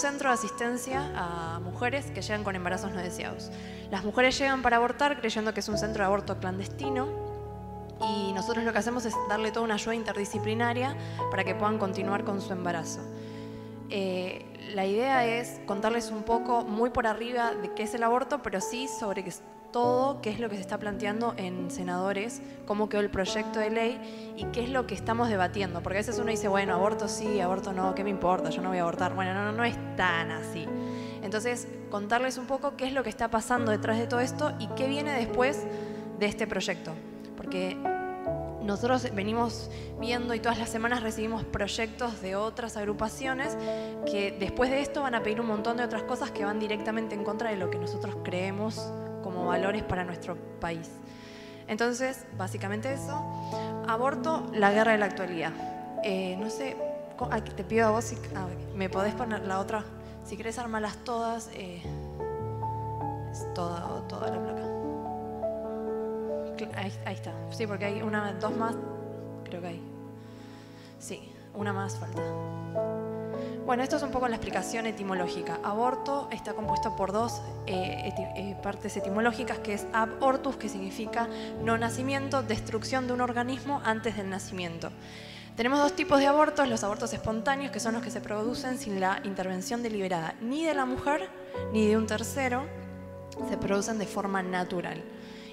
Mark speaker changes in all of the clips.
Speaker 1: centro de asistencia a mujeres que llegan con embarazos no deseados. Las mujeres llegan para abortar creyendo que es un centro de aborto clandestino y nosotros lo que hacemos es darle toda una ayuda interdisciplinaria para que puedan continuar con su embarazo. La idea es contarles un poco, muy por arriba, de qué es el aborto, pero sí sobre todo qué es lo que se está planteando en senadores, cómo quedó el proyecto de ley y qué es lo que estamos debatiendo. Porque a veces uno dice, bueno, aborto sí, aborto no, ¿qué me importa? Yo no voy a abortar. Bueno, no es tan así. Entonces, contarles un poco qué es lo que está pasando detrás de todo esto y qué viene después de este proyecto. Porque nosotros venimos viendo y todas las semanas recibimos proyectos de otras agrupaciones que después de esto van a pedir un montón de otras cosas que van directamente en contra de lo que nosotros creemos como valores para nuestro país. Entonces, básicamente eso. Aborto, la guerra de la actualidad. No sé, te pido a vos si me podés poner la otra. Si querés armarlas todas, es toda la placa. Ahí está. Sí, porque hay dos más, creo que hay. Sí, una más falta. Bueno, esto es un poco la explicación etimológica. Aborto está compuesto por dos partes etimológicas, que es ab ortus, que significa no nacimiento, destrucción de un organismo antes del nacimiento. Tenemos dos tipos de abortos, los abortos espontáneos, que son los que se producen sin la intervención deliberada ni de la mujer ni de un tercero, se producen de forma natural.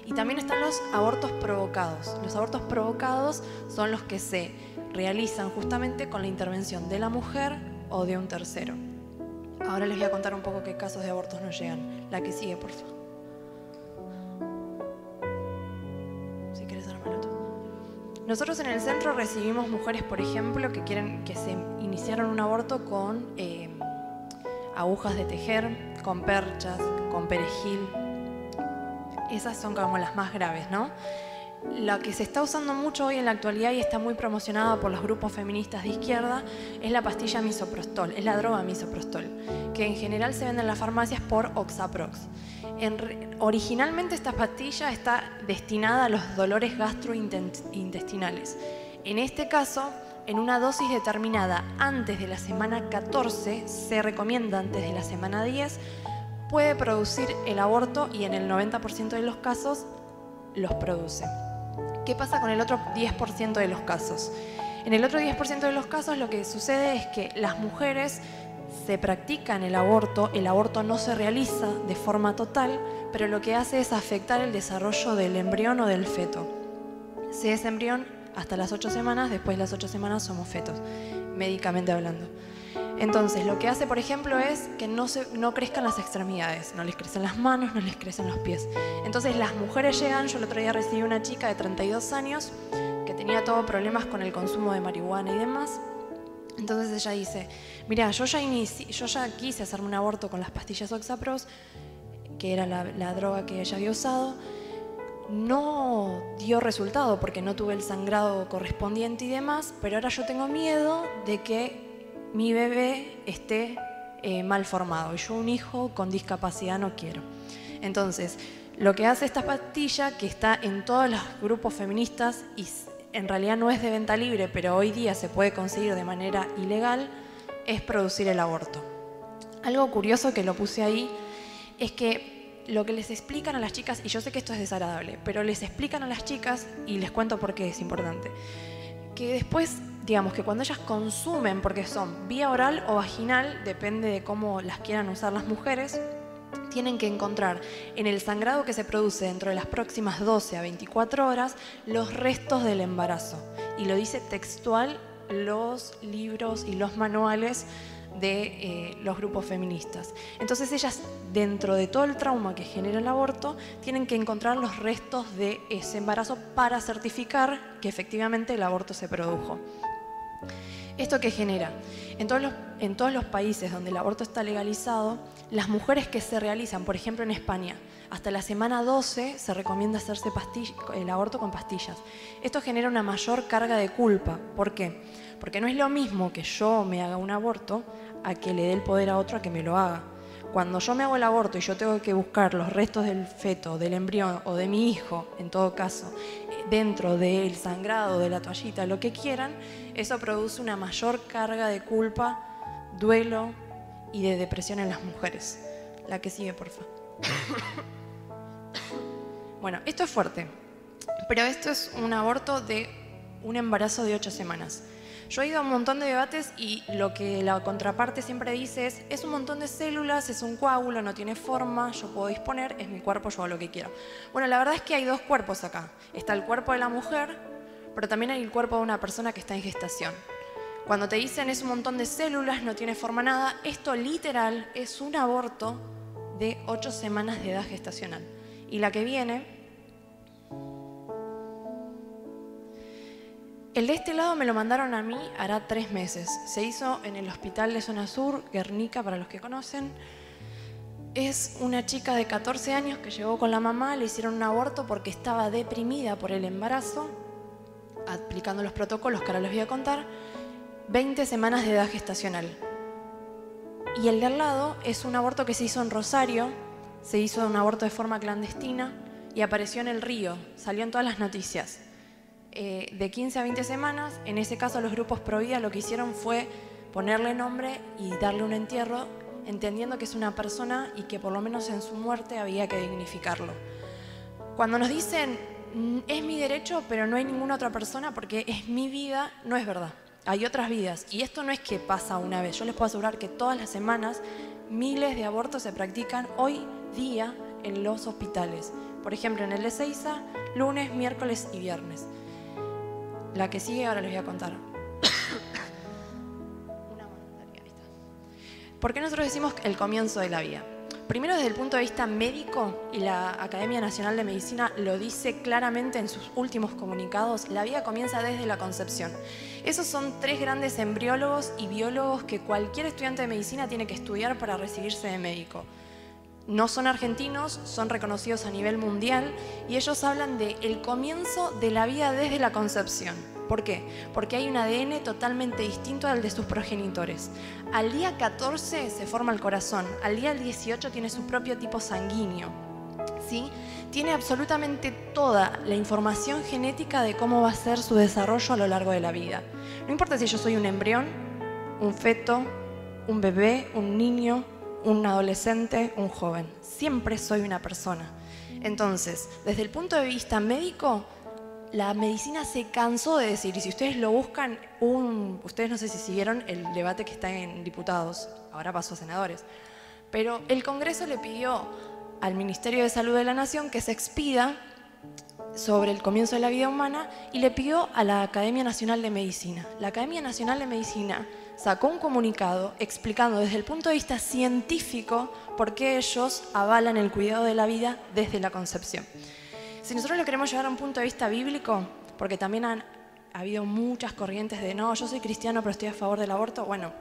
Speaker 1: Y también están los abortos provocados. Los abortos provocados son los que se realizan justamente con la intervención de la mujer o de un tercero. Ahora les voy a contar un poco qué casos de abortos nos llegan. La que sigue, por favor. Si querés armarlo tú. Nosotros en el centro recibimos mujeres, por ejemplo, que se iniciaron un aborto con agujas de tejer, con perchas, con perejil. Esas son como las más graves, ¿no? La que se está usando mucho hoy en la actualidad y está muy promocionada por los grupos feministas de izquierda es la pastilla misoprostol, es la droga misoprostol, que en general se vende en las farmacias por Oxaprox. Originalmente esta pastilla está destinada a los dolores gastrointestinales. En este caso, en una dosis determinada antes de la semana 14, se recomienda antes de la semana 10, puede producir el aborto y en el 90% de los casos los produce. ¿Qué pasa con el otro 10% de los casos? En el otro 10% de los casos lo que sucede es que las mujeres se practican el aborto no se realiza de forma total, pero lo que hace es afectar el desarrollo del embrión o del feto. Se es embrión hasta las 8 semanas, después de las 8 semanas somos fetos, médicamente hablando. Entonces, lo que hace, por ejemplo, es que no crezcan las extremidades, no les crecen las manos, no les crecen los pies. Entonces, las mujeres llegan, yo el otro día recibí una chica de 32 años que tenía todos problemas con el consumo de marihuana y demás. Entonces ella dice, mira, yo ya quise hacerme un aborto con las pastillas Oxaprox, que era la droga que ella había usado. No dio resultado porque no tuve el sangrado correspondiente y demás, pero ahora yo tengo miedo de que mi bebé esté mal formado y yo un hijo con discapacidad no quiero. Entonces, lo que hace esta pastilla, que está en todos los grupos feministas y en realidad no es de venta libre, pero hoy día se puede conseguir de manera ilegal, es producir el aborto. Algo curioso que lo puse ahí es que lo que les explican a las chicas, y yo sé que esto es desagradable, pero les explican a las chicas, y les cuento por qué es importante, que después, digamos que cuando ellas consumen, porque son vía oral o vaginal, depende de cómo las quieran usar las mujeres, tienen que encontrar en el sangrado que se produce dentro de las próximas 12 a 24 horas los restos del embarazo. Y lo dice textual los libros y los manuales de los grupos feministas. Entonces ellas, dentro de todo el trauma que genera el aborto, tienen que encontrar los restos de ese embarazo para certificar que efectivamente el aborto se produjo. ¿Esto qué genera? En todos los países donde el aborto está legalizado, las mujeres que se realizan, por ejemplo en España, hasta la semana 12 se recomienda hacerse el aborto con pastillas. Esto genera una mayor carga de culpa. ¿Por qué? Porque no es lo mismo que yo me haga un aborto a que le dé el poder a otro a que me lo haga. Cuando yo me hago el aborto y yo tengo que buscar los restos del feto, del embrión o de mi hijo, en todo caso, dentro del sangrado, de la toallita, lo que quieran, eso produce una mayor carga de culpa, duelo y de depresión en las mujeres. La que sigue, por favor. Bueno, esto es fuerte, pero esto es un aborto de un embarazo de 8 semanas. Yo he ido a un montón de debates y lo que la contraparte siempre dice es un montón de células, es un coágulo, no tiene forma, yo puedo disponer, es mi cuerpo, yo hago lo que quiero. Bueno, la verdad es que hay dos cuerpos acá. Está el cuerpo de la mujer, pero también hay el cuerpo de una persona que está en gestación. Cuando te dicen es un montón de células, no tiene forma nada, esto literal es un aborto de 8 semanas de edad gestacional. Y la que viene... El de este lado me lo mandaron a mí hará 3 meses. Se hizo en el hospital de Zona Sur, Guernica, para los que conocen. Es una chica de 14 años que llegó con la mamá, le hicieron un aborto porque estaba deprimida por el embarazo, aplicando los protocolos que ahora les voy a contar, 20 semanas de edad gestacional. Y el de al lado es un aborto que se hizo en Rosario, se hizo un aborto de forma clandestina y apareció en el Río, salió en todas las noticias. De 15 a 20 semanas, en ese caso los grupos pro vida lo que hicieron fue ponerle nombre y darle un entierro, entendiendo que es una persona y que por lo menos en su muerte había que dignificarlo. Cuando nos dicen, es mi derecho, pero no hay ninguna otra persona porque es mi vida, no es verdad. Hay otras vidas y esto no es que pasa una vez. Yo les puedo asegurar que todas las semanas miles de abortos se practican hoy día en los hospitales. Por ejemplo, en el de Ezeiza, lunes, miércoles y viernes. La que sigue ahora les voy a contar. ¿Por qué nosotros decimos el comienzo de la vida? Primero, desde el punto de vista médico, y la Academia Nacional de Medicina lo dice claramente en sus últimos comunicados, la vida comienza desde la concepción. Esos son 3 grandes embriólogos y biólogos que cualquier estudiante de medicina tiene que estudiar para recibirse de médico. No son argentinos, son reconocidos a nivel mundial y ellos hablan del comienzo de la vida desde la concepción. ¿Por qué? Porque hay un ADN totalmente distinto al de sus progenitores. Al día 14 se forma el corazón, al día 18 tiene su propio tipo sanguíneo, ¿sí? Tiene absolutamente toda la información genética de cómo va a ser su desarrollo a lo largo de la vida. No importa si yo soy un embrión, un feto, un bebé, un niño, un adolescente, un joven. Siempre soy una persona. Entonces, desde el punto de vista médico, la medicina se cansó de decir, y si ustedes lo buscan, ustedes no sé si siguieron el debate que está en diputados, ahora pasó a senadores, pero el Congreso le pidió al Ministerio de Salud de la Nación que se expida sobre el comienzo de la vida humana y le pidió a la Academia Nacional de Medicina. La Academia Nacional de Medicina sacó un comunicado explicando desde el punto de vista científico por qué ellos avalan el cuidado de la vida desde la concepción. Si nosotros lo queremos llevar a un punto de vista bíblico, porque también ha habido muchas corrientes de no, yo soy cristiano pero estoy a favor del aborto, bueno,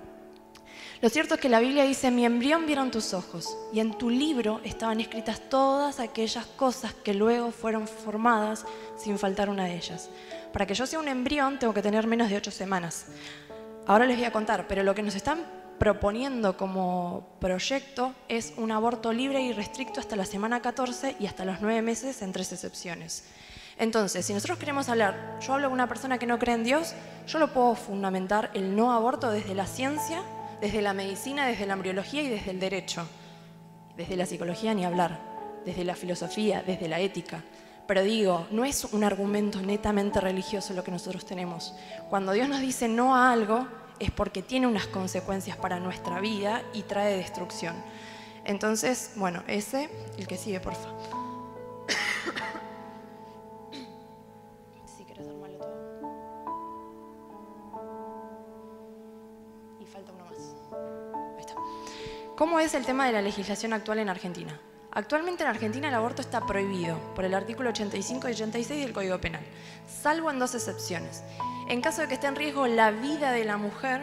Speaker 1: lo cierto es que la Biblia dice, mi embrión vieron tus ojos, y en tu libro estaban escritas todas aquellas cosas que luego fueron formadas sin faltar una de ellas. Para que yo sea un embrión tengo que tener menos de 8 semanas. Ahora les voy a contar, pero lo que nos están proponiendo como proyecto es un aborto libre y restricto hasta la semana 14 y hasta los 9 meses en 3 excepciones. Entonces, si nosotros queremos hablar, yo hablo con una persona que no cree en Dios, yo lo puedo fundamentar el no aborto desde la ciencia, desde la medicina, desde la embriología y desde el derecho. Desde la psicología ni hablar, desde la filosofía, desde la ética. Pero digo, no es un argumento netamente religioso lo que nosotros tenemos. Cuando Dios nos dice no a algo, es porque tiene unas consecuencias para nuestra vida y trae destrucción. Entonces, bueno, ese, el que sigue, por favor. Si querés armarlo todo. Y falta uno más. Ahí está. ¿Cómo es el tema de la legislación actual en Argentina? Actualmente en Argentina el aborto está prohibido por el artículo 85 y 86 del Código Penal, salvo en 2 excepciones. En caso de que esté en riesgo la vida de la mujer,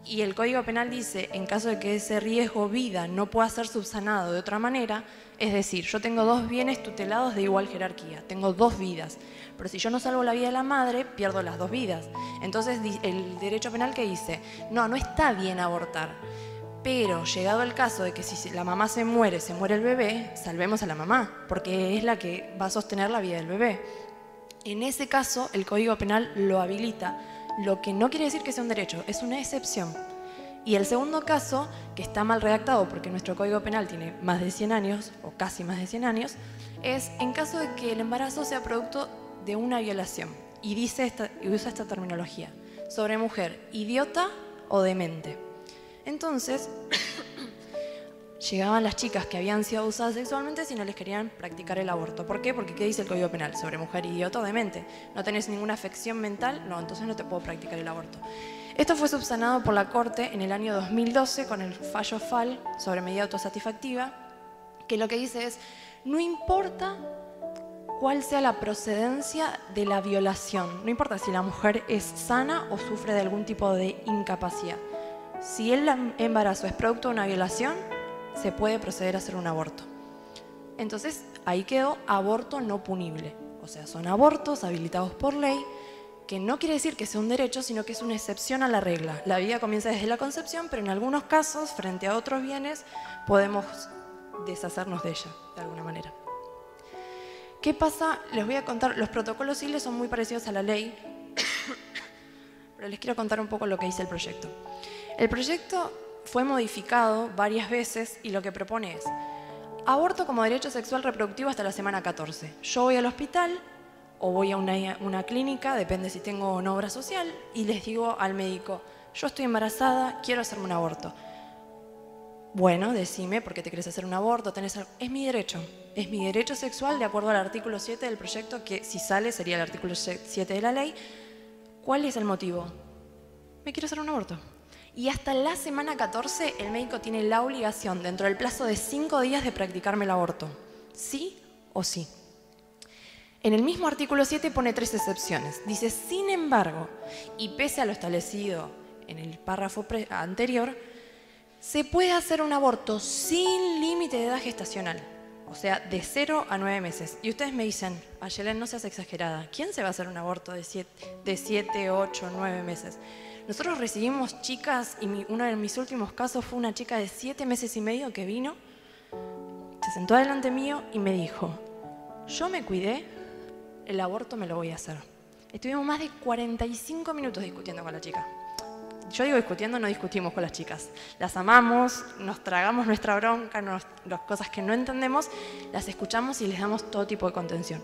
Speaker 1: y el Código Penal dice, en caso de que ese riesgo vida no pueda ser subsanado de otra manera, es decir, yo tengo 2 bienes tutelados de igual jerarquía, tengo 2 vidas, pero si yo no salvo la vida de la madre, pierdo las 2 vidas. Entonces el derecho penal que dice, no está bien abortar, pero llegado el caso de que si la mamá se muere el bebé, salvemos a la mamá, porque es la que va a sostener la vida del bebé. En ese caso, el Código Penal lo habilita, lo que no quiere decir que sea un derecho, es una excepción. Y el segundo caso, que está mal redactado porque nuestro Código Penal tiene más de 100 años, o casi más de 100 años, es en caso de que el embarazo sea producto de una violación. Y usa esta terminología: sobre mujer idiota o demente. Entonces, llegaban las chicas que habían sido abusadas sexualmente si no les querían practicar el aborto. ¿Por qué? Porque ¿qué dice el Código Penal? Sobre mujer idiota o demente. ¿No tenés ninguna afección mental? No, entonces no te puedo practicar el aborto. Esto fue subsanado por la Corte en el año 2012 con el fallo FAL sobre medida autosatisfactiva, que lo que dice es: no importa cuál sea la procedencia de la violación, no importa si la mujer es sana o sufre de algún tipo de incapacidad. Si el embarazo es producto de una violación, se puede proceder a hacer un aborto. Entonces, ahí quedó aborto no punible. O sea, son abortos habilitados por ley, que no quiere decir que sea un derecho, sino que es una excepción a la regla. La vida comienza desde la concepción, pero en algunos casos, frente a otros bienes, podemos deshacernos de ella, de alguna manera. ¿Qué pasa? Les voy a contar, los protocolos civiles son muy parecidos a la ley, pero les quiero contar un poco lo que dice el proyecto. El proyecto fue modificado varias veces y lo que propone es: aborto como derecho sexual reproductivo hasta la semana 14. Yo voy al hospital o voy a una clínica, depende si tengo o no obra social, y les digo al médico: yo estoy embarazada, quiero hacerme un aborto. Bueno, decime por qué te querés hacer un aborto, tenés algo. Es mi derecho sexual de acuerdo al artículo 7 del proyecto, que si sale sería el artículo 7 de la ley. ¿Cuál es el motivo? Me quiero hacer un aborto. Y hasta la semana 14 el médico tiene la obligación, dentro del plazo de 5 días, de practicarme el aborto. ¿Sí o sí? En el mismo artículo 7 pone 3 excepciones. Dice: sin embargo, y pese a lo establecido en el párrafo anterior, se puede hacer un aborto sin límite de edad gestacional. O sea, de 0 a 9 meses. Y ustedes me dicen: Ayelen, no seas exagerada. ¿Quién se va a hacer un aborto de 7, 8, 9 meses? Nosotros recibimos chicas, y uno de mis últimos casos fue una chica de 7 meses y medio que vino, se sentó delante mío y me dijo: yo me cuidé, el aborto me lo voy a hacer. Estuvimos más de 45 minutos discutiendo con la chica. Yo digo discutiendo, no discutimos con las chicas. Las amamos, nos tragamos nuestra bronca, las cosas que no entendemos, las escuchamos y les damos todo tipo de contención.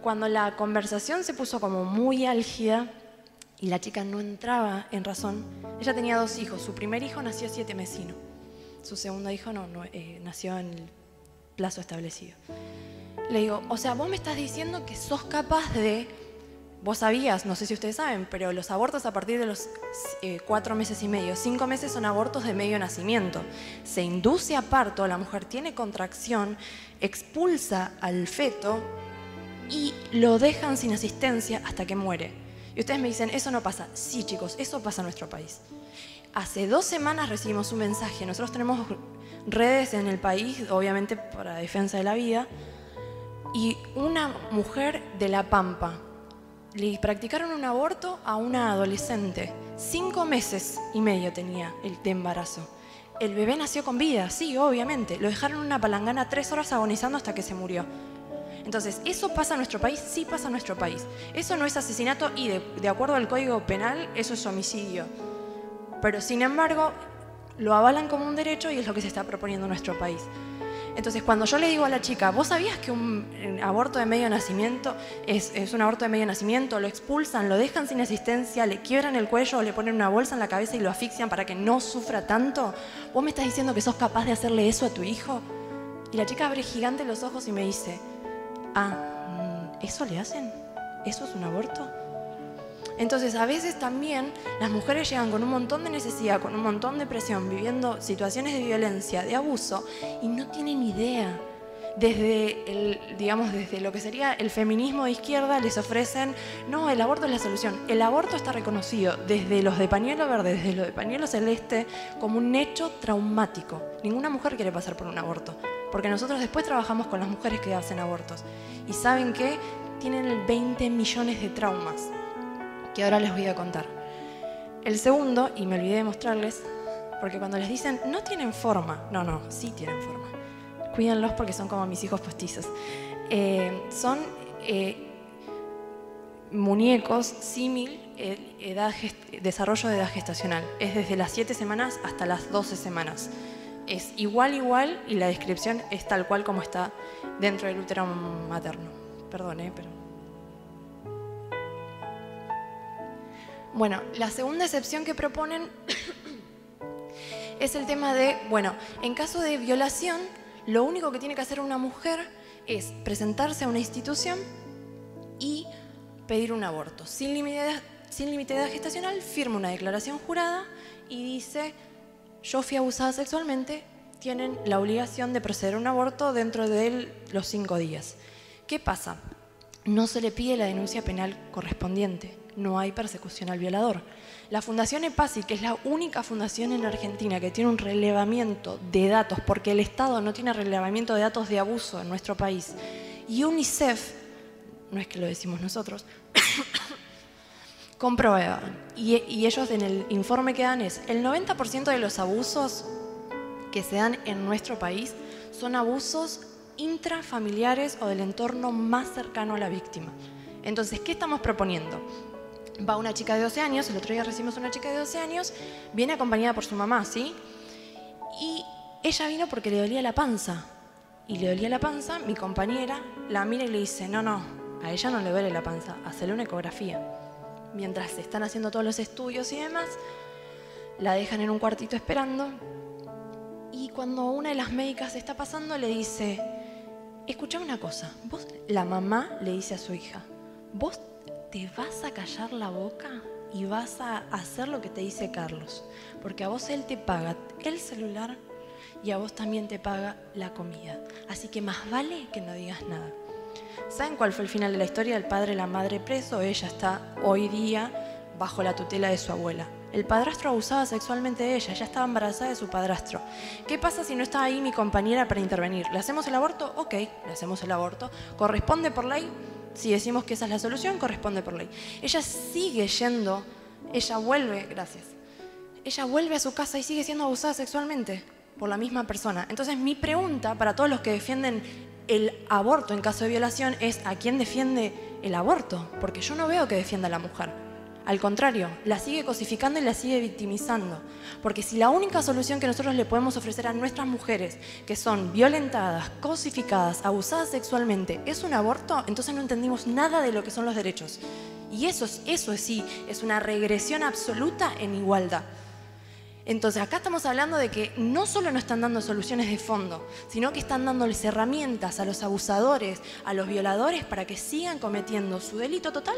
Speaker 1: Cuando la conversación se puso como muy álgida y la chica no entraba en razón, ella tenía 2 hijos. Su primer hijo nació 7 mesino. Su segundo hijo nació en el plazo establecido. Le digo: o sea, vos me estás diciendo que sos capaz de... Vos sabías, no sé si ustedes saben, pero los abortos a partir de los 4 meses y medio, 5 meses son abortos de medio nacimiento. Se induce a parto, la mujer tiene contracción, expulsa al feto y lo dejan sin asistencia hasta que muere. Y ustedes me dicen: eso no pasa. Sí, chicos, eso pasa en nuestro país. Hace 2 semanas recibimos un mensaje. Nosotros tenemos redes en el país, obviamente para defensa de la vida, y una mujer de La Pampa le practicaron un aborto a una adolescente. 5 meses y medio tenía de embarazo. El bebé nació con vida, sí, obviamente. Lo dejaron en una palangana 3 horas agonizando hasta que se murió. Entonces, ¿eso pasa en nuestro país? Sí pasa en nuestro país. Eso no es asesinato y de acuerdo al Código Penal, eso es homicidio. Pero sin embargo, lo avalan como un derecho y es lo que se está proponiendo en nuestro país. Entonces, cuando yo le digo a la chica: ¿vos sabías que un aborto de medio nacimiento es un aborto de medio nacimiento? Lo expulsan, lo dejan sin asistencia, le quiebran el cuello o le ponen una bolsa en la cabeza y lo asfixian para que no sufra tanto. ¿Vos me estás diciendo que sos capaz de hacerle eso a tu hijo? Y la chica abre gigante los ojos y me dice: ¿eso le hacen? ¿Eso es un aborto? Entonces, a veces también las mujeres llegan con un montón de necesidad, con un montón de presión, viviendo situaciones de violencia, de abuso, y no tienen idea. Desde lo que sería el feminismo de izquierda les ofrecen: no, el aborto es la solución. El aborto está reconocido desde los de pañuelo verde, desde los de pañuelo celeste, como un hecho traumático. Ninguna mujer quiere pasar por un aborto, porque nosotros después trabajamos con las mujeres que hacen abortos. Y ¿saben qué? Tienen 20 millones de traumas, que ahora les voy a contar. El segundo, y me olvidé de mostrarles, porque cuando les dicen: no tienen forma, no, sí tienen forma. Cuídenlos porque son como mis hijos postizos. Son muñecos símil desarrollo de edad gestacional. Es desde las 7 semanas hasta las 12 semanas. Es igual y la descripción es tal cual como está dentro del útero materno. Perdón, pero... Bueno, la segunda excepción que proponen es el tema de, bueno, en caso de violación, lo único que tiene que hacer una mujer es presentarse a una institución y pedir un aborto. Sin límite de edad gestacional, firma una declaración jurada y dice: yo fui abusada sexualmente, tienen la obligación de proceder a un aborto dentro de los 5 días. ¿Qué pasa? No se le pide la denuncia penal correspondiente, no hay persecución al violador. La Fundación EPASI, que es la única fundación en Argentina que tiene un relevamiento de datos, porque el Estado no tiene relevamiento de datos de abuso en nuestro país, y UNICEF, no es que lo decimos nosotros, comprueban, y ellos en el informe que dan es, el 90% de los abusos que se dan en nuestro país son abusos intrafamiliares o del entorno más cercano a la víctima. Entonces, ¿qué estamos proponiendo? Va una chica de 12 años, el otro día recibimos una chica de 12 años, viene acompañada por su mamá, ¿sí? Y ella vino porque le dolía la panza. Y le dolía la panza, mi compañera la mira y le dice: no, a ella no le duele la panza, hacele una ecografía. Mientras se están haciendo todos los estudios y demás, la dejan en un cuartito esperando. Y cuando una de las médicas está pasando, le dice: escuchame una cosa, vos, la mamá le dice a su hija, vos te vas a callar la boca y vas a hacer lo que te dice Carlos, porque a vos él te paga el celular y a vos también te paga la comida, así que más vale que no digas nada. ¿Saben cuál fue el final de la historia? El padre y la madre preso, ella está hoy día bajo la tutela de su abuela. El padrastro abusaba sexualmente de ella, ella estaba embarazada de su padrastro. ¿Qué pasa si no está ahí mi compañera para intervenir? ¿Le hacemos el aborto? Ok, le hacemos el aborto. ¿Corresponde por ley? Si decimos que esa es la solución, corresponde por ley. Ella sigue yendo, ella vuelve, gracias. Ella vuelve a su casa y sigue siendo abusada sexualmente por la misma persona. Entonces mi pregunta para todos los que defienden el aborto en caso de violación es: ¿a quién defiende el aborto? Porque yo no veo que defienda a la mujer. Al contrario, la sigue cosificando y la sigue victimizando. Porque si la única solución que nosotros le podemos ofrecer a nuestras mujeres, que son violentadas, cosificadas, abusadas sexualmente, es un aborto, entonces no entendimos nada de lo que son los derechos. Y eso sí es una regresión absoluta en igualdad. Entonces acá estamos hablando de que no solo no están dando soluciones de fondo, sino que están dándoles herramientas a los abusadores, a los violadores, para que sigan cometiendo su delito total.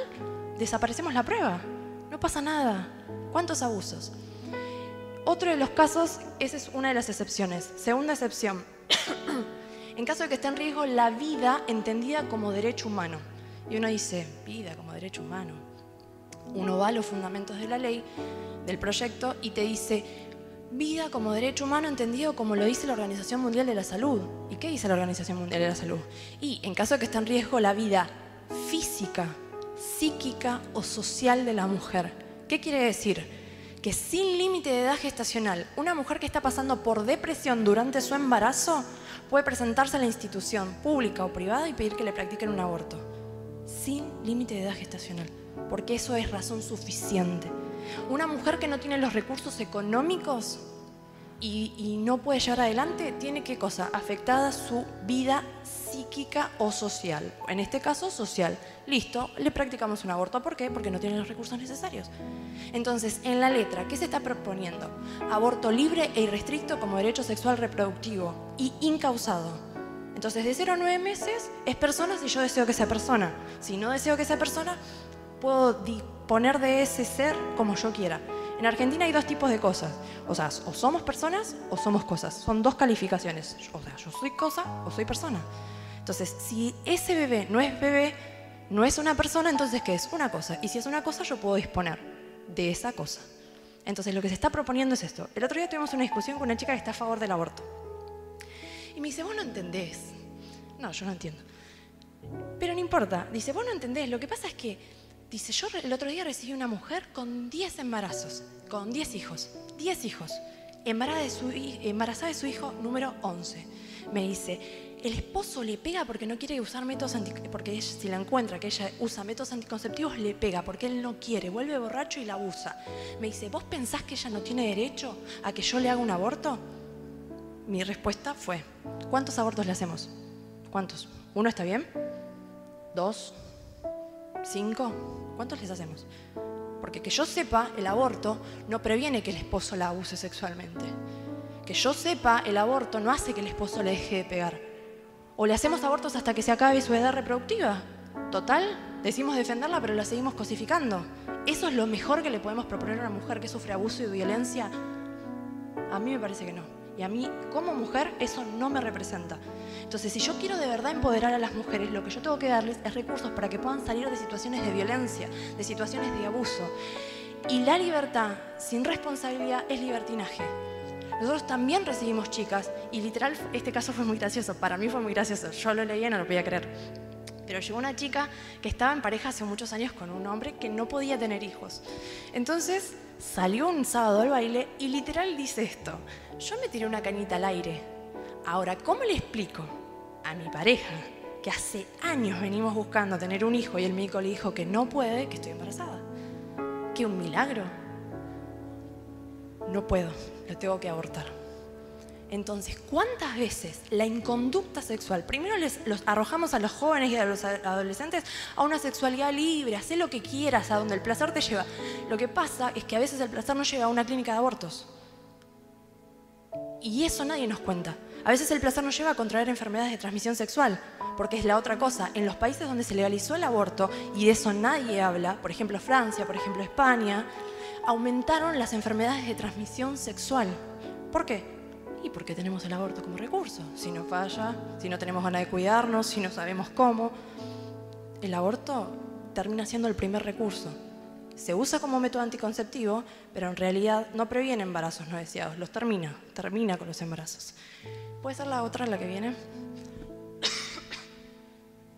Speaker 1: Desaparecemos la prueba, no pasa nada. ¿Cuántos abusos? Otro de los casos, esa es una de las excepciones. Segunda excepción, en caso de que esté en riesgo la vida entendida como derecho humano. Y uno dice, vida como derecho humano. Uno va a los fundamentos de la ley, del proyecto, y te dice, vida como derecho humano entendido como lo dice la Organización Mundial de la Salud. ¿Y qué dice la Organización Mundial de la Salud? Y en caso de que esté en riesgo la vida física, psíquica o social de la mujer. ¿Qué quiere decir? Que sin límite de edad gestacional, una mujer que está pasando por depresión durante su embarazo puede presentarse a la institución pública o privada y pedir que le practiquen un aborto. Sin límite de edad gestacional, porque eso es razón suficiente. Una mujer que no tiene los recursos económicos y no puede llevar adelante, tiene ¿qué cosa? Afectada su vida psíquica o social. En este caso, social. Listo, le practicamos un aborto. ¿Por qué? Porque no tiene los recursos necesarios. Entonces, en la letra, ¿qué se está proponiendo? Aborto libre e irrestricto como derecho sexual reproductivo y incausado. Entonces, de 0 a 9 meses es persona si yo deseo que sea persona. Si no deseo que sea persona, puedo disponer de ese ser como yo quiera. En Argentina hay dos tipos de cosas. O sea, o somos personas o somos cosas. Son dos calificaciones. O sea, yo soy cosa o soy persona. Entonces, si ese bebé, no es una persona, entonces ¿qué es? Una cosa. Y si es una cosa, yo puedo disponer de esa cosa. Entonces, lo que se está proponiendo es esto. El otro día tuvimos una discusión con una chica que está a favor del aborto. Y me dice, vos no entendés. No, yo no entiendo. Pero no importa. Dice, vos no entendés. Lo que pasa es que, dice, yo el otro día recibí una mujer con 10 embarazos, con 10 hijos. 10 hijos. Embarazada de su hijo número 11. Me dice, el esposo le pega porque no quiere usar métodos anticonceptivos, porque ella, si la encuentra que ella usa métodos anticonceptivos, le pega porque él no quiere, vuelve borracho y la abusa. Me dice, ¿vos pensás que ella no tiene derecho a que yo le haga un aborto? Mi respuesta fue, ¿cuántos abortos le hacemos? ¿Cuántos? ¿1 está bien? ¿2? ¿5? ¿Cuántos les hacemos? Porque que yo sepa, el aborto no previene que el esposo la abuse sexualmente. Que yo sepa, el aborto no hace que el esposo le deje de pegar. O le hacemos abortos hasta que se acabe su edad reproductiva. Total, decimos defenderla, pero la seguimos cosificando. ¿Eso es lo mejor que le podemos proponer a una mujer que sufre abuso y violencia? A mí me parece que no. Y a mí, como mujer, eso no me representa. Entonces, si yo quiero de verdad empoderar a las mujeres, lo que yo tengo que darles es recursos para que puedan salir de situaciones de violencia, de situaciones de abuso. Y la libertad sin responsabilidad es libertinaje. Nosotros también recibimos chicas, y literal, este caso fue muy gracioso, para mí fue muy gracioso, yo lo leía y no lo podía creer. Pero llegó una chica que estaba en pareja hace muchos años con un hombre que no podía tener hijos. Entonces salió un sábado al baile y literal dice esto, yo me tiré una cañita al aire. Ahora, ¿cómo le explico a mi pareja que hace años venimos buscando tener un hijo y el médico le dijo que no puede, que estoy embarazada? ¿Qué un milagro? No puedo, lo tengo que abortar. Entonces, ¿cuántas veces la inconducta sexual, primero los arrojamos a los jóvenes y a los adolescentes a una sexualidad libre, haz lo que quieras, a donde el placer te lleva? Lo que pasa es que a veces el placer nos lleva a una clínica de abortos. Y eso nadie nos cuenta. A veces el placer nos lleva a contraer enfermedades de transmisión sexual, porque es la otra cosa. En los países donde se legalizó el aborto, y de eso nadie habla, por ejemplo Francia, por ejemplo España, aumentaron las enfermedades de transmisión sexual. ¿Por qué? Y porque tenemos el aborto como recurso. Si no falla, si no tenemos ganas de cuidarnos, si no sabemos cómo, el aborto termina siendo el primer recurso. Se usa como método anticonceptivo, pero en realidad no previene embarazos no deseados, los termina con los embarazos. ¿Puede ser la otra, la que viene?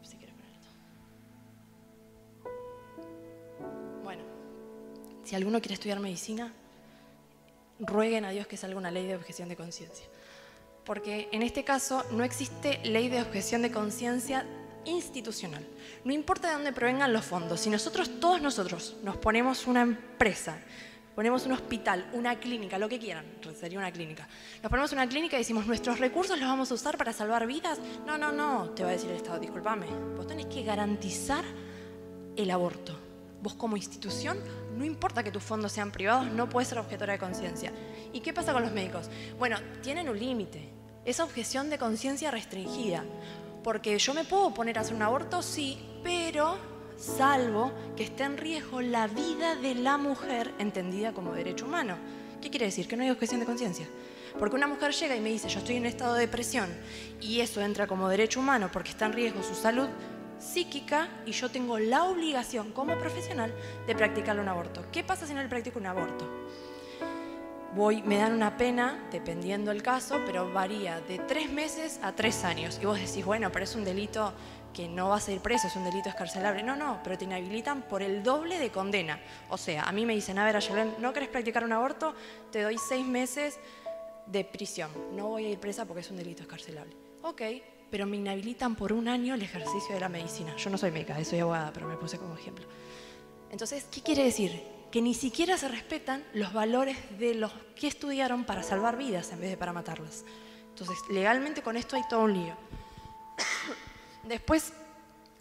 Speaker 1: Si quieres poner esto. Bueno, si alguno quiere estudiar medicina, rueguen a Dios que salga una ley de objeción de conciencia. Porque en este caso no existe ley de objeción de conciencia institucional. No importa de dónde provengan los fondos, si todos nosotros nos ponemos una empresa, ponemos un hospital, una clínica, lo que quieran, sería una clínica. Nos ponemos una clínica y decimos, nuestros recursos los vamos a usar para salvar vidas. No, te va a decir el Estado, discúlpame, vos tenés que garantizar el aborto. Vos como institución, no importa que tus fondos sean privados, no puedes ser objetora de conciencia. ¿Y qué pasa con los médicos? Bueno, tienen un límite, esa objeción de conciencia restringida. Porque yo me puedo poner a hacer un aborto, sí, pero salvo que esté en riesgo la vida de la mujer entendida como derecho humano. ¿Qué quiere decir? Que no hay objeción de conciencia. Porque una mujer llega y me dice, yo estoy en estado de depresión y eso entra como derecho humano porque está en riesgo su salud psíquica y yo tengo la obligación como profesional de practicarle un aborto. ¿Qué pasa si no le practico un aborto? Me dan una pena, dependiendo del caso, pero varía de 3 meses a 3 años. Y vos decís, bueno, pero es un delito que no vas a ir preso, es un delito escarcelable. No, pero te inhabilitan por el doble de condena. O sea, a mí me dicen, a ver, Ayelen, ¿no querés practicar un aborto? Te doy 6 meses de prisión. No voy a ir presa porque es un delito escarcelable. Ok, pero me inhabilitan por 1 año el ejercicio de la medicina. Yo no soy médica, soy abogada, pero me puse como ejemplo. Entonces, ¿qué quiere decir? Que ni siquiera se respetan los valores de los que estudiaron para salvar vidas en vez de para matarlas. Entonces, legalmente con esto hay todo un lío. Después,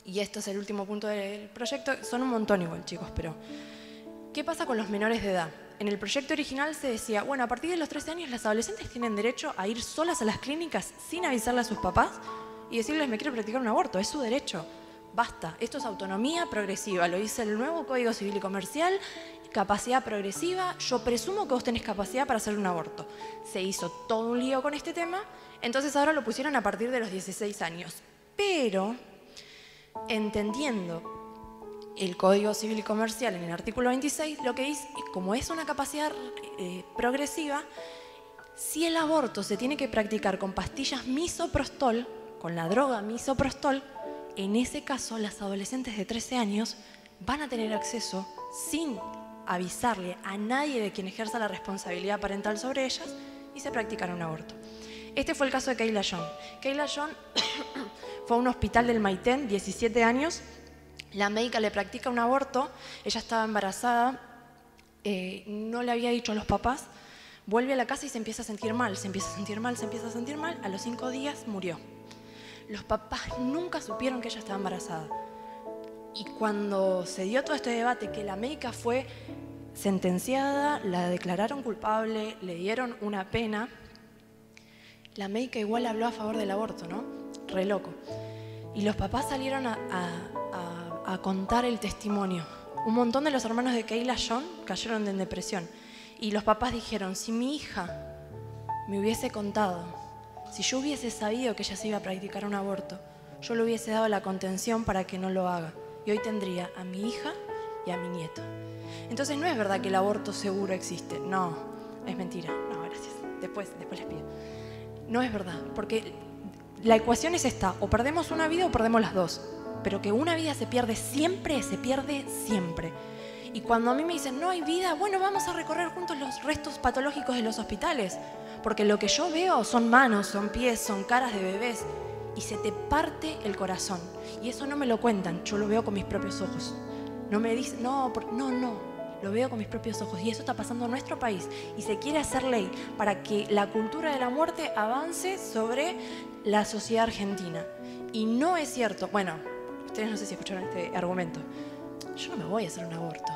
Speaker 1: y esto es el último punto del proyecto, son un montón igual, chicos, pero ¿qué pasa con los menores de edad? En el proyecto original se decía, bueno, a partir de los 13 años las adolescentes tienen derecho a ir solas a las clínicas sin avisarle a sus papás y decirles, me quiero practicar un aborto, es su derecho. Basta, esto es autonomía progresiva, lo dice el nuevo Código Civil y Comercial, capacidad progresiva, yo presumo que vos tenés capacidad para hacer un aborto. Se hizo todo un lío con este tema, entonces ahora lo pusieron a partir de los 16 años. Pero, entendiendo el Código Civil y Comercial en el artículo 26, lo que dice, como es una capacidad progresiva, si el aborto se tiene que practicar con pastillas misoprostol, con la droga misoprostol, en ese caso las adolescentes de 13 años van a tener acceso sin avisarle a nadie de quien ejerza la responsabilidad parental sobre ellas y se practicará un aborto. Este fue el caso de Kayla John. Kayla John fue a un hospital del Maitén, 17 años, la médica le practica un aborto, ella estaba embarazada, no le había dicho a los papás, vuelve a la casa y se empieza a sentir mal, se empieza a sentir mal, se empieza a sentir mal, a los 5 días murió. Los papás nunca supieron que ella estaba embarazada. Y cuando se dio todo este debate, que la médica fue sentenciada, la declararon culpable, le dieron una pena, la médica igual habló a favor del aborto, ¿no? Re loco. Y los papás salieron a contar el testimonio. Un montón de los hermanos de Kayla John cayeron en depresión. Y los papás dijeron, si mi hija me hubiese contado, si yo hubiese sabido que ella se iba a practicar un aborto, yo le hubiese dado la contención para que no lo haga. Y hoy tendría a mi hija y a mi nieto. Entonces no es verdad que el aborto seguro existe. No, es mentira. No, gracias. Después les pido. No es verdad, porque la ecuación es esta. O perdemos una vida o perdemos las dos. Pero que una vida se pierde siempre, se pierde siempre. Y cuando a mí me dicen, no hay vida, bueno, vamos a recorrer juntos los restos patológicos de los hospitales. Porque lo que yo veo son manos, son pies, son caras de bebés. Y se te parte el corazón. Y eso no me lo cuentan, yo lo veo con mis propios ojos. No me dicen, no, lo veo con mis propios ojos. Y eso está pasando en nuestro país. Y se quiere hacer ley para que la cultura de la muerte avance sobre la sociedad argentina. Y no es cierto, bueno, ustedes no sé si escucharon este argumento. Yo no me voy a hacer un aborto.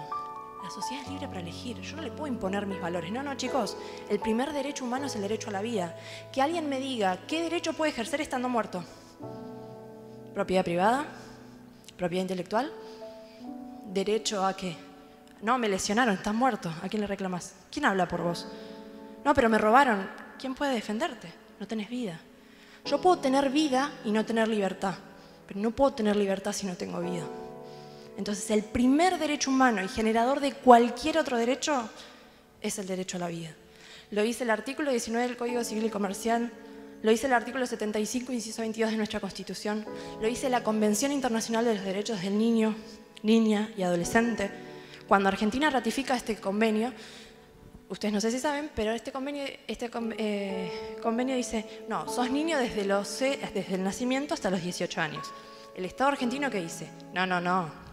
Speaker 1: La sociedad es libre para elegir. Yo no le puedo imponer mis valores. No, chicos. El primer derecho humano es el derecho a la vida. Que alguien me diga qué derecho puede ejercer estando muerto. Propiedad privada, propiedad intelectual, derecho a qué. No, me lesionaron, estás muerto. ¿A quién le reclamas? ¿Quién habla por vos? No, pero me robaron. ¿Quién puede defenderte? No tenés vida. Yo puedo tener vida y no tener libertad, pero no puedo tener libertad si no tengo vida. Entonces, el primer derecho humano y generador de cualquier otro derecho es el derecho a la vida. Lo dice el artículo 19 del Código Civil y Comercial, lo dice el artículo 75, inciso 22 de nuestra Constitución, lo dice la Convención Internacional de los Derechos del Niño, Niña y Adolescente. Cuando Argentina ratifica este convenio, ustedes no sé si saben, pero este convenio dice, no, sos niño desde el nacimiento hasta los 18 años. El Estado argentino, ¿qué dice? No.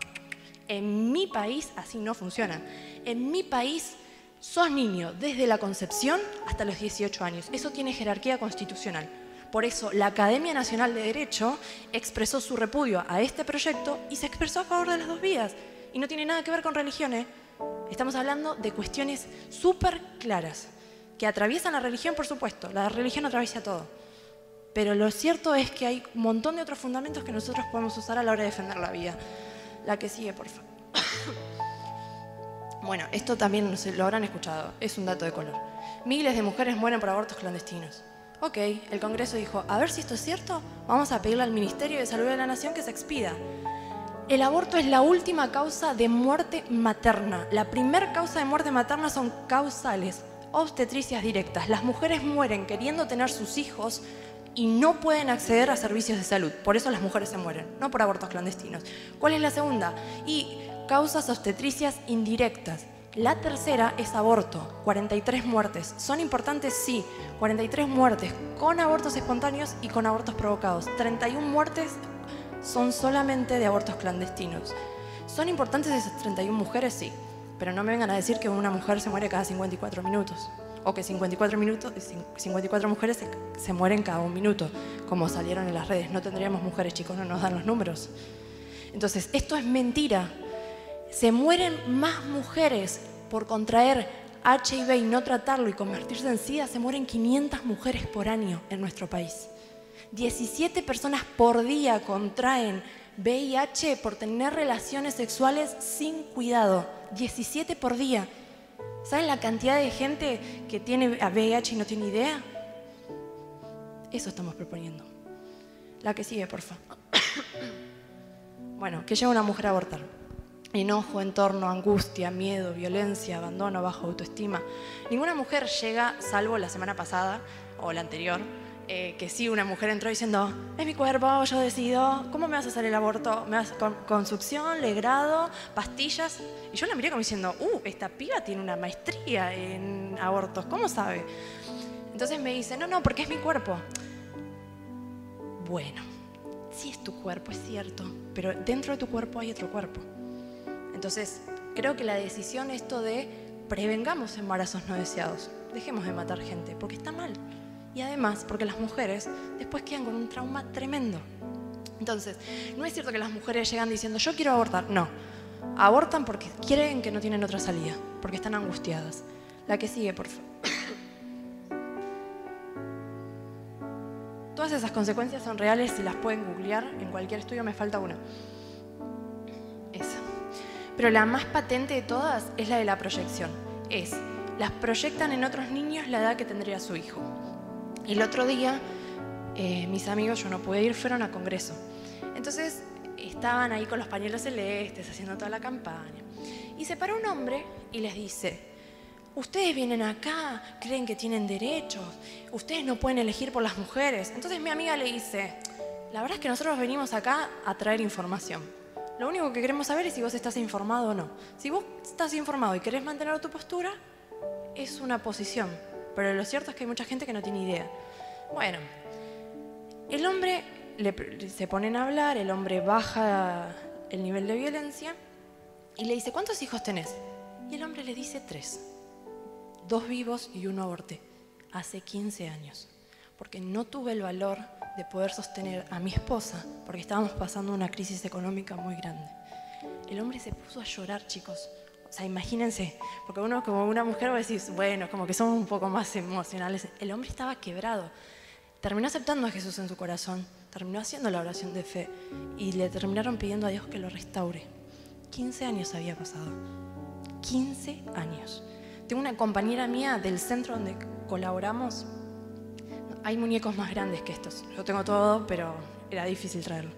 Speaker 1: En mi país así no funciona. En mi país sos niño desde la concepción hasta los 18 años. Eso tiene jerarquía constitucional. Por eso la Academia Nacional de Derecho expresó su repudio a este proyecto y se expresó a favor de las dos vidas. Y no tiene nada que ver con religión, ¿eh? Estamos hablando de cuestiones súper claras, que atraviesan la religión, por supuesto. La religión atraviesa todo. Pero lo cierto es que hay un montón de otros fundamentos que nosotros podemos usar a la hora de defender la vida. La que sigue, por favor. Bueno, esto también lo habrán escuchado, es un dato de color. Miles de mujeres mueren por abortos clandestinos. Ok, el Congreso dijo, a ver si esto es cierto, vamos a pedirle al Ministerio de Salud de la Nación que se expida. El aborto es la última causa de muerte materna. La primera causa de muerte materna son causales, obstetricias directas. Las mujeres mueren queriendo tener sus hijos y no pueden acceder a servicios de salud. Por eso las mujeres se mueren, no por abortos clandestinos. ¿Cuál es la segunda? Y causas obstetricias indirectas. La tercera es aborto, 43 muertes. ¿Son importantes? Sí, 43 muertes con abortos espontáneos y con abortos provocados. 31 muertes son solamente de abortos clandestinos. ¿Son importantes esas 31 mujeres? Sí, pero no me vengan a decir que una mujer se muere cada 54 minutos. O que 54 mujeres se mueren cada 1 minuto, como salieron en las redes. No tendríamos mujeres, chicos, no nos dan los números. Entonces, esto es mentira. Se mueren más mujeres por contraer HIV y no tratarlo y convertirse en SIDA. Se mueren 500 mujeres por año en nuestro país. 17 personas por día contraen VIH por tener relaciones sexuales sin cuidado. 17 por día. ¿Saben la cantidad de gente que tiene VIH y no tiene idea? Eso estamos proponiendo. La que sigue, por favor. Bueno, ¿qué lleva a una mujer a abortar? Enojo, entorno, angustia, miedo, violencia, abandono, baja autoestima. Ninguna mujer llega, salvo la semana pasada o la anterior, que sí, una mujer entró diciendo, es mi cuerpo, yo decido, ¿cómo me vas a hacer el aborto? ¿Me vas con succión, legrado, pastillas? Y yo la miré como diciendo, esta piba tiene una maestría en abortos, ¿cómo sabe? Entonces me dice, no, porque es mi cuerpo. Bueno, sí es tu cuerpo, es cierto, pero dentro de tu cuerpo hay otro cuerpo. Entonces, creo que la decisión esto de prevengamos embarazos no deseados, dejemos de matar gente, porque está mal. Y además, porque las mujeres después quedan con un trauma tremendo. Entonces, no es cierto que las mujeres llegan diciendo, yo quiero abortar. No, abortan porque creen que no tienen otra salida, porque están angustiadas. La que sigue, por favor. Todas esas consecuencias son reales y las pueden googlear en cualquier estudio, me falta una. Esa. Pero la más patente de todas es la de la proyección. Las proyectan en otros niños la edad que tendría su hijo. El otro día, mis amigos, yo no pude ir, fueron a congreso. Entonces, estaban ahí con los pañuelos celestes, haciendo toda la campaña. Y se para un hombre y les dice, ustedes vienen acá, creen que tienen derechos, ustedes no pueden elegir por las mujeres. Entonces mi amiga le dice, la verdad es que nosotros venimos acá a traer información. Lo único que queremos saber es si vos estás informado o no. Si vos estás informado y querés mantener tu postura, es una posición. Pero lo cierto es que hay mucha gente que no tiene idea. Bueno, el hombre se ponen a hablar, el hombre baja el nivel de violencia y le dice, ¿cuántos hijos tenés? Y el hombre le dice 3. 2 vivos y 1 aborté. Hace 15 años. Porque no tuve el valor de poder sostener a mi esposa porque estábamos pasando una crisis económica muy grande. El hombre se puso a llorar, chicos. O sea, imagínense, porque uno como una mujer va a decir, bueno, como que somos un poco más emocionales. El hombre estaba quebrado. Terminó aceptando a Jesús en su corazón, terminó haciendo la oración de fe y le terminaron pidiendo a Dios que lo restaure. 15 años había pasado. 15 años. Tengo una compañera mía del centro donde colaboramos. Hay muñecos más grandes que estos. Yo tengo todo, pero era difícil traerlo.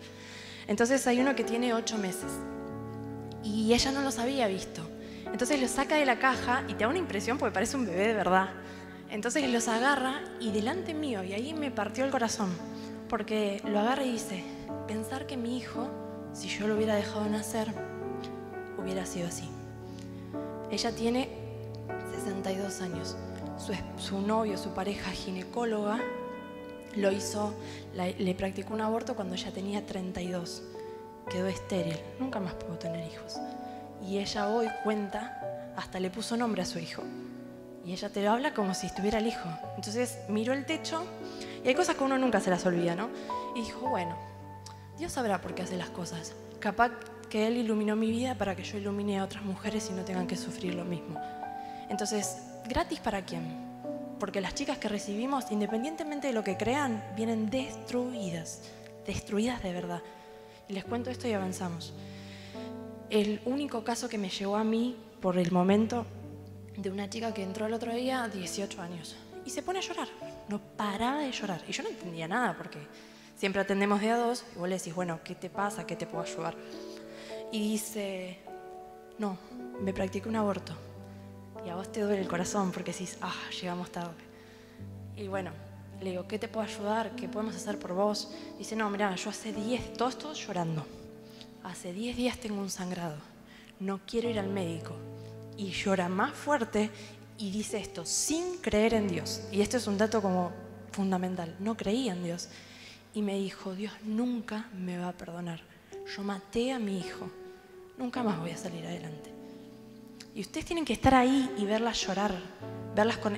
Speaker 1: Entonces hay uno que tiene 8 meses y ella no los había visto. Entonces los saca de la caja y te da una impresión porque parece un bebé de verdad. Entonces los agarra y delante mío, y ahí me partió el corazón, porque lo agarra y dice, pensar que mi hijo, si yo lo hubiera dejado nacer, hubiera sido así. Ella tiene 62 años. Su novio, su pareja ginecóloga, le practicó un aborto cuando ella tenía 32. Quedó estéril, nunca más pudo tener hijos. Y ella hoy cuenta, hasta le puso nombre a su hijo. Y ella te lo habla como si estuviera el hijo. Entonces miró el techo y hay cosas que uno nunca se las olvida, ¿no? Y dijo, bueno, Dios sabrá por qué hace las cosas. Capaz que Él iluminó mi vida para que yo ilumine a otras mujeres y no tengan que sufrir lo mismo. Entonces, ¿gratis para quién? Porque las chicas que recibimos, independientemente de lo que crean, vienen destruidas de verdad. Y les cuento esto y avanzamos. El único caso que me llegó a mí por el momento de una chica que entró el otro día, 18 años, y se pone a llorar, no paraba de llorar. Y yo no entendía nada porque siempre atendemos de a 2 y vos le decís, bueno, ¿qué te pasa? ¿Qué te puedo ayudar? Y dice, no, me practiqué un aborto. Y a vos te duele el corazón porque decís, llegamos tarde. Y bueno, le digo, ¿qué te puedo ayudar? ¿Qué podemos hacer por vos? Dice, no, mirá, yo hace 10, todo llorando. Hace 10 días tengo un sangrado. No quiero ir al médico. Y llora más fuerte y dice esto, sin creer en Dios. Y esto es un dato como fundamental. No creía en Dios. Y me dijo, Dios nunca me va a perdonar. Yo maté a mi hijo. Nunca más voy a salir adelante. Y ustedes tienen que estar ahí y verlas llorar.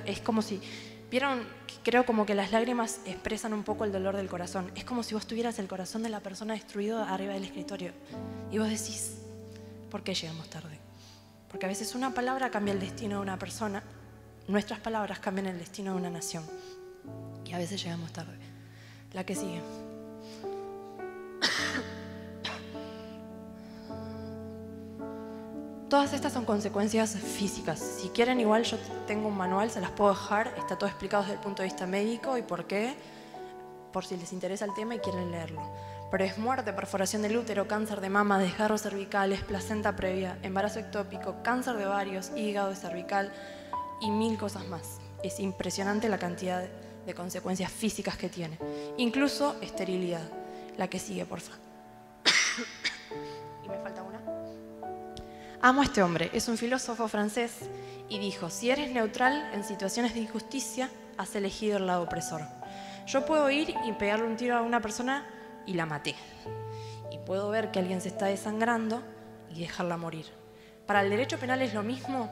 Speaker 1: Es como si, ¿vieron? Creo como que las lágrimas expresan un poco el dolor del corazón. Es como si vos tuvieras el corazón de la persona destruido arriba del escritorio. Y vos decís, ¿por qué llegamos tarde? Porque a veces una palabra cambia el destino de una persona. Nuestras palabras cambian el destino de una nación. Y a veces llegamos tarde. La que sigue. Todas estas son consecuencias físicas. Si quieren, igual yo tengo un manual, se las puedo dejar. Está todo explicado desde el punto de vista médico y por qué, por si les interesa el tema y quieren leerlo. Pero es muerte, perforación del útero, cáncer de mama, desgarros cervicales, placenta previa, embarazo ectópico, cáncer de ovarios, hígado cervical y 1000 cosas más. Es impresionante la cantidad de consecuencias físicas que tiene. Incluso esterilidad. La que sigue, por favor. ¿Y me falta una? Amo a este hombre, es un filósofo francés y dijo, si eres neutral en situaciones de injusticia, has elegido el lado opresor. Yo puedo ir y pegarle un tiro a una persona y la maté. Y puedo ver que alguien se está desangrando y dejarla morir. ¿Para el derecho penal es lo mismo?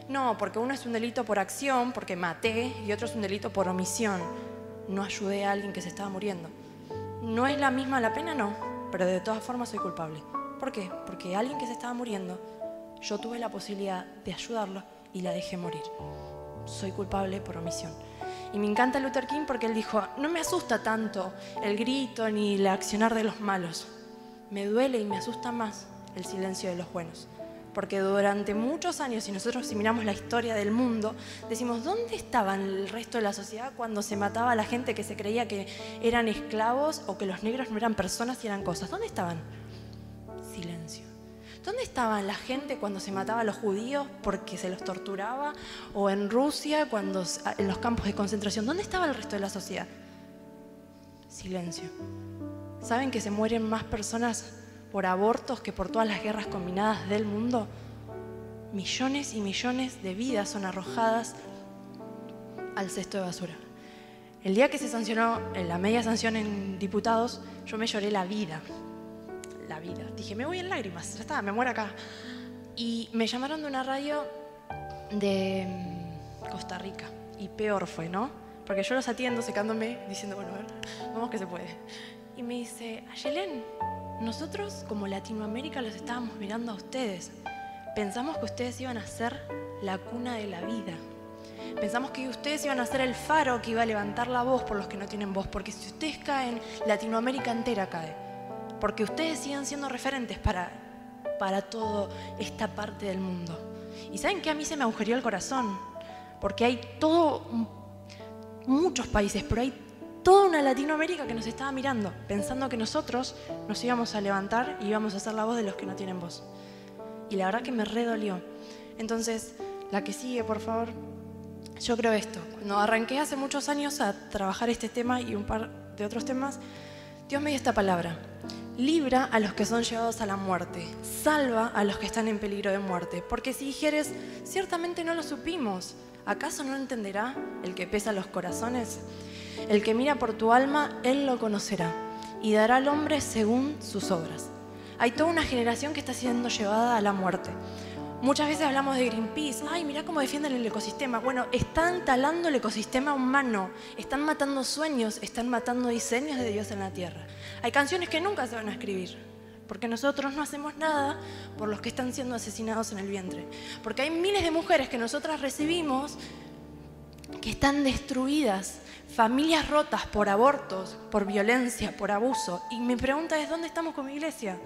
Speaker 1: No, porque uno es un delito por acción, porque maté, y otro es un delito por omisión. No ayudé a alguien que se estaba muriendo. ¿No es la misma la pena? No, pero de todas formas soy culpable. ¿Por qué? Porque alguien que se estaba muriendo, yo tuve la posibilidad de ayudarlo y la dejé morir. Soy culpable por omisión. Y me encanta Luther King porque él dijo, no me asusta tanto el grito ni el accionar de los malos. Me duele y me asusta más el silencio de los buenos. Porque durante muchos años, si nosotros si miramos la historia del mundo, decimos, ¿dónde estaba el resto de la sociedad cuando se mataba a la gente que se creía que eran esclavos o que los negros no eran personas y eran cosas? ¿Dónde estaban? Silencio. ¿Dónde estaba la gente cuando se mataba a los judíos porque se los torturaba? O en Rusia, en los campos de concentración. ¿Dónde estaba el resto de la sociedad? Silencio. ¿Saben que se mueren más personas por abortos que por todas las guerras combinadas del mundo? Millones y millones de vidas son arrojadas al cesto de basura. El día que se sancionó la media sanción en diputados, yo me lloré la vida. La vida. Dije, me voy en lágrimas, ya está, me muero acá. Y me llamaron de una radio de Costa Rica. Y peor fue, ¿no? Porque yo los atiendo secándome, diciendo, bueno, a ver, vamos que se puede. Y me dice, Ayelen, nosotros como Latinoamérica los estábamos mirando a ustedes. Pensamos que ustedes iban a ser la cuna de la vida. Pensamos que ustedes iban a ser el faro que iba a levantar la voz por los que no tienen voz. Porque si ustedes caen, Latinoamérica entera cae. Porque ustedes siguen siendo referentes para toda esta parte del mundo. ¿Y saben qué? A mí se me agujereó el corazón. Porque hay muchos países, pero hay toda una Latinoamérica que nos estaba mirando, pensando que nosotros nos íbamos a levantar y íbamos a ser la voz de los que no tienen voz. Y la verdad que me redolió. Entonces, la que sigue, por favor. Yo creo esto. Cuando arranqué hace muchos años a trabajar este tema y un par de otros temas, Dios me dio esta palabra. Libra a los que son llevados a la muerte. Salva a los que están en peligro de muerte. Porque si dijeres, ciertamente no lo supimos, ¿acaso no entenderá el que pesa los corazones? El que mira por tu alma, él lo conocerá y dará al hombre según sus obras. Hay toda una generación que está siendo llevada a la muerte. Muchas veces hablamos de Greenpeace. Ay, mirá cómo defienden el ecosistema. Bueno, están talando el ecosistema humano. Están matando sueños, están matando diseños de Dios en la tierra. Hay canciones que nunca se van a escribir. Porque nosotros no hacemos nada por los que están siendo asesinados en el vientre. Porque hay miles de mujeres que nosotras recibimos que están destruidas. Familias rotas por abortos, por violencia, por abuso. Y mi pregunta es, ¿dónde estamos como iglesia?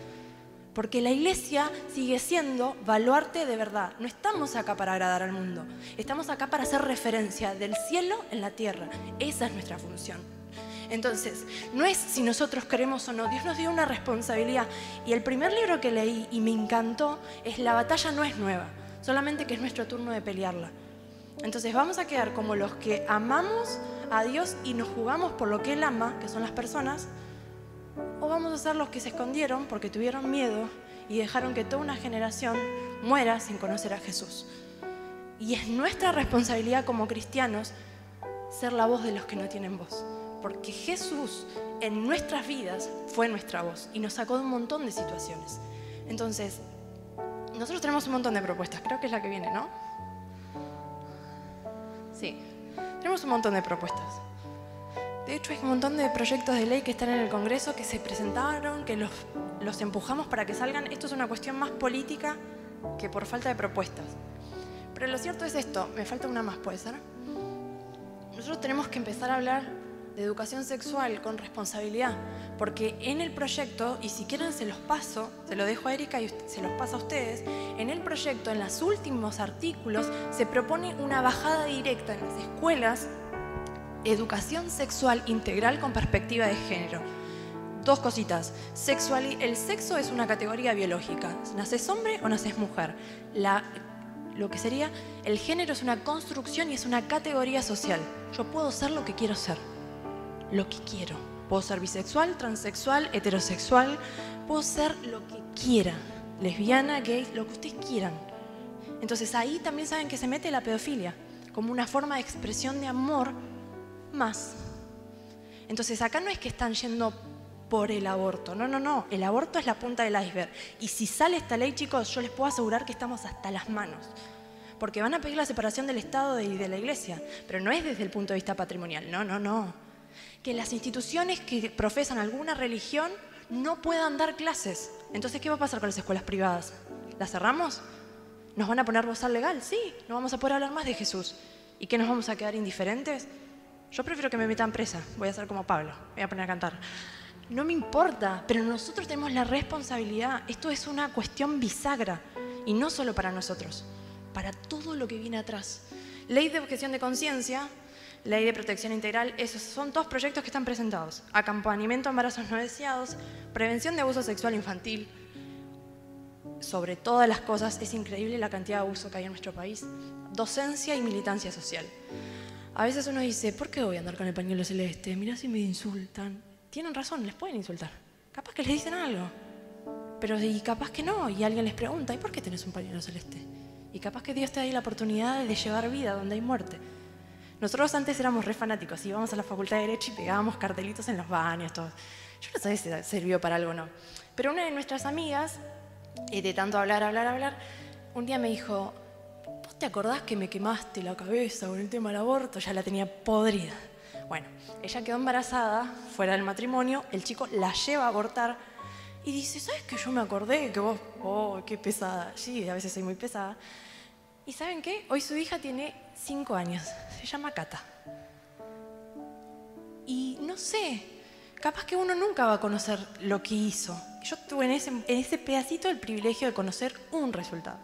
Speaker 1: Porque la iglesia sigue siendo baluarte de verdad. No estamos acá para agradar al mundo. Estamos acá para hacer referencia del cielo en la tierra. Esa es nuestra función. Entonces, no es si nosotros queremos o no. Dios nos dio una responsabilidad. Y el primer libro que leí y me encantó es La batalla no es nueva, solamente que es nuestro turno de pelearla. Entonces vamos a quedar como los que amamos a Dios y nos jugamos por lo que Él ama, que son las personas, o vamos a ser los que se escondieron porque tuvieron miedo y dejaron que toda una generación muera sin conocer a Jesús. Y es nuestra responsabilidad como cristianos ser la voz de los que no tienen voz. Porque Jesús en nuestras vidas fue nuestra voz y nos sacó de un montón de situaciones. Entonces, nosotros tenemos un montón de propuestas. Creo que es la que viene, ¿no? Sí, tenemos un montón de propuestas. De hecho, hay un montón de proyectos de ley que están en el Congreso que se presentaron, que los empujamos para que salgan. Esto es una cuestión más política que por falta de propuestas. Pero lo cierto es esto, me falta una más, ¿puede ser? Nosotros tenemos que empezar a hablar de educación sexual con responsabilidad, porque en el proyecto, y si quieren se los paso, se lo dejo a Erika y se los paso a ustedes, en el proyecto, en los últimos artículos, se propone una bajada directa en las escuelas, educación sexual integral con perspectiva de género. Dos cositas. El sexo es una categoría biológica. ¿Naces hombre o naces mujer? Lo que sería el género es una construcción y es una categoría social. Yo puedo ser lo que quiero ser. Lo que quiero. Puedo ser bisexual, transexual, heterosexual. Puedo ser lo que quiera. Lesbiana, gay, lo que ustedes quieran. Entonces ahí también saben que se mete la pedofilia como una forma de expresión de amor más. Entonces acá no es que están yendo por el aborto. No, no, no. El aborto es la punta del iceberg. Y si sale esta ley, chicos, yo les puedo asegurar que estamos hasta las manos. Porque van a pedir la separación del Estado y de la Iglesia. Pero no es desde el punto de vista patrimonial. No, no, no. Que las instituciones que profesan alguna religión no puedan dar clases. Entonces, ¿qué va a pasar con las escuelas privadas? ¿Las cerramos? ¿Nos van a poner bozal legal? Sí, no vamos a poder hablar más de Jesús. ¿Y qué, nos vamos a quedar indiferentes? Yo prefiero que me metan presa. Voy a ser como Pablo. Me voy a poner a cantar. No me importa, pero nosotros tenemos la responsabilidad. Esto es una cuestión bisagra. Y no solo para nosotros, para todo lo que viene atrás. Ley de objeción de conciencia, ley de protección integral, esos son dos proyectos que están presentados. Acompañamiento a embarazos no deseados, prevención de abuso sexual infantil. Sobre todas las cosas, es increíble la cantidad de abuso que hay en nuestro país. Docencia y militancia social. A veces uno dice, ¿por qué voy a andar con el pañuelo celeste? Mirá si me insultan. Tienen razón, les pueden insultar. Capaz que les dicen algo. Pero y capaz que no, y alguien les pregunta, ¿y por qué tenés un pañuelo celeste? Y capaz que Dios te da la oportunidad de llevar vida donde hay muerte. Nosotros antes éramos re fanáticos, íbamos a la facultad de Derecho y pegábamos cartelitos en los baños, todo. Yo no sabía si sirvió para algo o no. Pero una de nuestras amigas, de tanto hablar, un día me dijo, ¿vos te acordás que me quemaste la cabeza con el tema del aborto? Ya la tenía podrida. Bueno, ella quedó embarazada, fuera del matrimonio, el chico la lleva a abortar y dice, ¿sabes que yo me acordé que vos, oh, qué pesada? Sí, a veces soy muy pesada. ¿Y saben qué? Hoy su hija tiene 5 años, se llama Cata. Y no sé, capaz que uno nunca va a conocer lo que hizo. Yo tuve en ese pedacito el privilegio de conocer un resultado.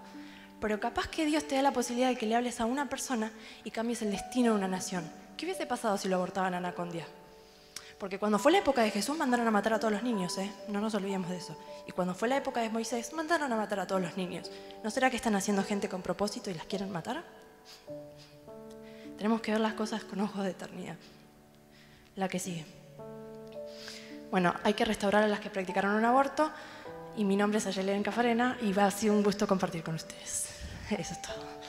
Speaker 1: Pero capaz que Dios te da la posibilidad de que le hables a una persona y cambies el destino de una nación. ¿Qué hubiese pasado si lo abortaban a Anacondia? Porque cuando fue la época de Jesús mandaron a matar a todos los niños, ¿eh? No nos olvidemos de eso. Y cuando fue la época de Moisés mandaron a matar a todos los niños. ¿No será que están haciendo gente con propósito y las quieren matar? Tenemos que ver las cosas con ojos de eternidad. La que sigue. Bueno, hay que restaurar a las que practicaron un aborto. Y mi nombre es Ayelen Cafarena y ha sido un gusto compartir con ustedes. Eso es todo.